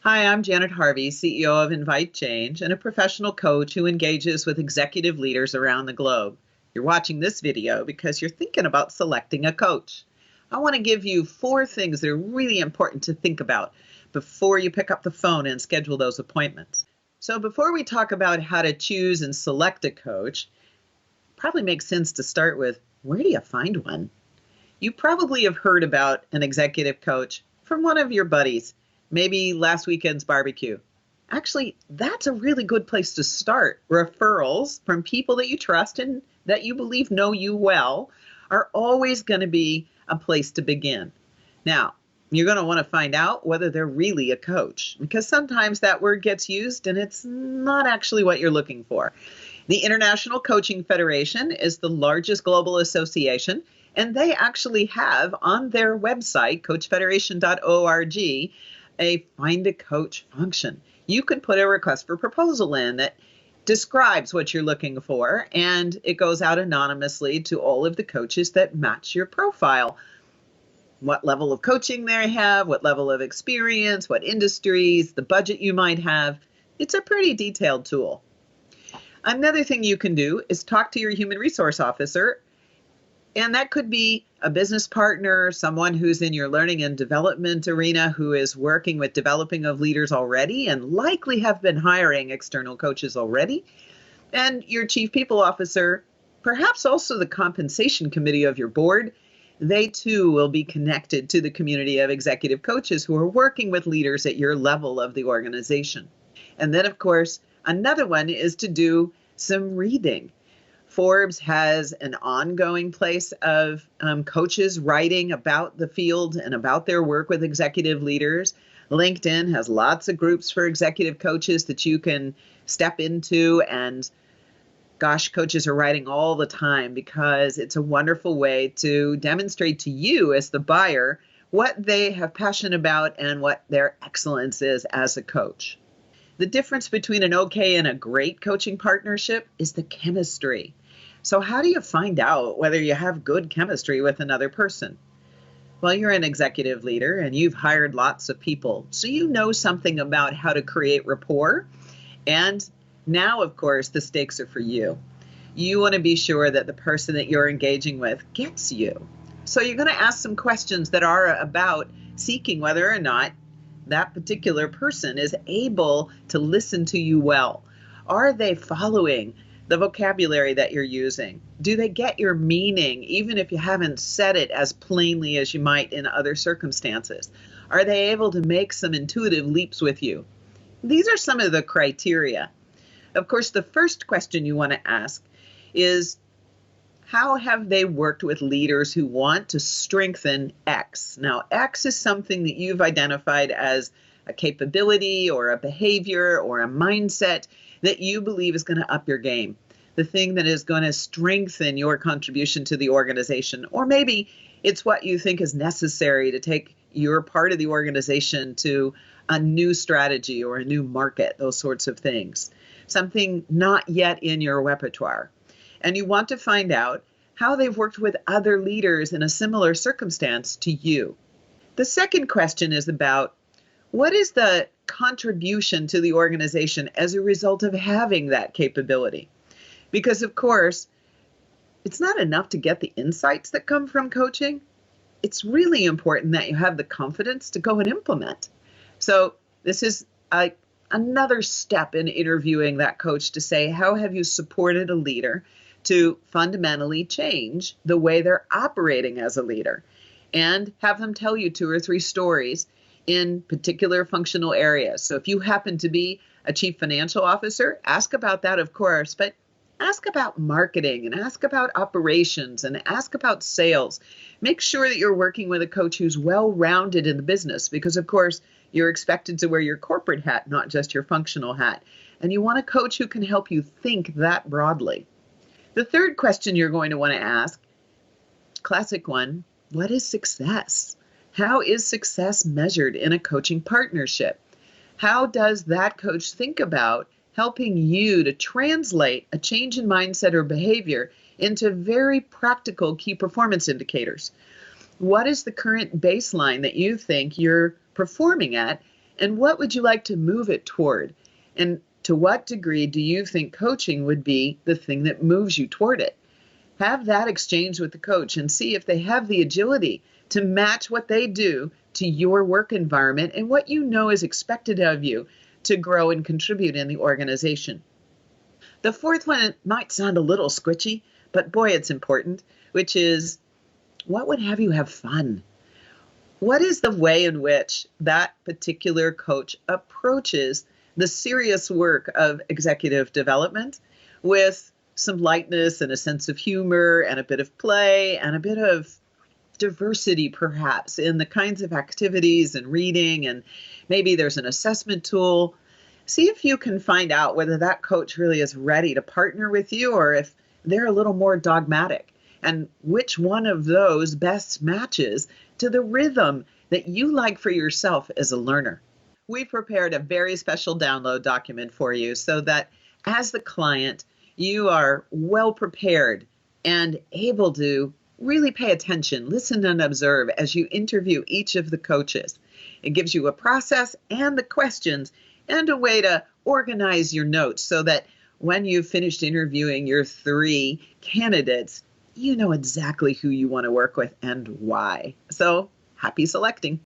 Hi, I'm Janet Harvey, CEO of inviteCHANGE and a professional coach who engages with executive leaders around the globe. You're watching this video because you're thinking about selecting a coach. I want to give you 4 things that are really important to think about before you pick up the phone and schedule those appointments. So before we talk about how to choose and select a coach, it probably makes sense to start with, where do you find one? You probably have heard about an executive coach from one of your buddies. Maybe last weekend's barbecue. Actually, that's a really good place to start. Referrals from people that you trust and that you believe know you well are always going to be a place to begin. Now, you're going to want to find out whether they're really a coach, because sometimes that word gets used and it's not actually what you're looking for. The International Coaching Federation is the largest global association, and they actually have on their website, coachfederation.org, a find a coach function. You can put a request for proposal in that describes what you're looking for, and it goes out anonymously to all of the coaches that match your profile. What level of coaching they have, what level of experience, what industries, the budget you might have. It's a pretty detailed tool. Another thing you can do is talk to your human resource officer. And that could be a business partner, someone who's in your learning and development arena who is working with developing of leaders already and likely have been hiring external coaches already. And your chief people officer, perhaps also the compensation committee of your board. They too will be connected to the community of executive coaches who are working with leaders at your level of the organization. And then, of course, another one is to do some reading. Forbes has an ongoing place of coaches writing about the field and about their work with executive leaders. LinkedIn has lots of groups for executive coaches that you can step into. And gosh, coaches are writing all the time because it's a wonderful way to demonstrate to you as the buyer what they have passion about and what their excellence is as a coach. The difference between an okay and a great coaching partnership is the chemistry. So how do you find out whether you have good chemistry with another person? Well, you're an executive leader and you've hired lots of people, so you know something about how to create rapport. And now, of course, the stakes are for you. You want to be sure that the person that you're engaging with gets you. So you're going to ask some questions that are about seeking whether or not that particular person is able to listen to you well. Are they following the vocabulary that you're using? Do they get your meaning, even if you haven't said it as plainly as you might in other circumstances? Are they able to make some intuitive leaps with you? These are some of the criteria. Of course, the first question you want to ask is, how have they worked with leaders who want to strengthen X? Now, X is something that you've identified as a capability or a behavior or a mindset that you believe is going to up your game, the thing that is going to strengthen your contribution to the organization. Or maybe it's what you think is necessary to take your part of the organization to a new strategy or a new market, those sorts of things. Something not yet in your repertoire. And you want to find out how they've worked with other leaders in a similar circumstance to you. The second question is about, what is the contribution to the organization as a result of having that capability? Because, of course, it's not enough to get the insights that come from coaching. It's really important that you have the confidence to go and implement. So this is another step in interviewing that coach to say, how have you supported a leader to fundamentally change the way they're operating as a leader? And have them tell you 2 or 3 stories in particular functional areas. So if you happen to be a chief financial officer, ask about that, of course, but ask about marketing and ask about operations and ask about sales. Make sure that you're working with a coach who's well-rounded in the business because, of course, you're expected to wear your corporate hat, not just your functional hat. And you want a coach who can help you think that broadly. The third question you're going to want to ask, classic one, what is success? How is success measured in a coaching partnership? How does that coach think about helping you to translate a change in mindset or behavior into very practical key performance indicators? What is the current baseline that you think you're performing at? And what would you like to move it toward? And to what degree do you think coaching would be the thing that moves you toward it? Have that exchange with the coach and see if they have the agility to match what they do to your work environment and what you know is expected of you to grow and contribute in the organization. The fourth one might sound a little squishy, but boy, it's important, which is what would have you have fun? What is the way in which that particular coach approaches the serious work of executive development with some lightness and a sense of humor and a bit of play and a bit of diversity, perhaps, in the kinds of activities and reading, and maybe there's an assessment tool. See if you can find out whether that coach really is ready to partner with you or if they're a little more dogmatic, and which one of those best matches to the rhythm that you like for yourself as a learner. We've prepared a very special download document for you so that as the client, you are well prepared and able to really pay attention, listen and observe as you interview each of the coaches. It gives you a process and the questions and a way to organize your notes so that when you've finished interviewing your 3 candidates, you know exactly who you want to work with and why. So happy selecting.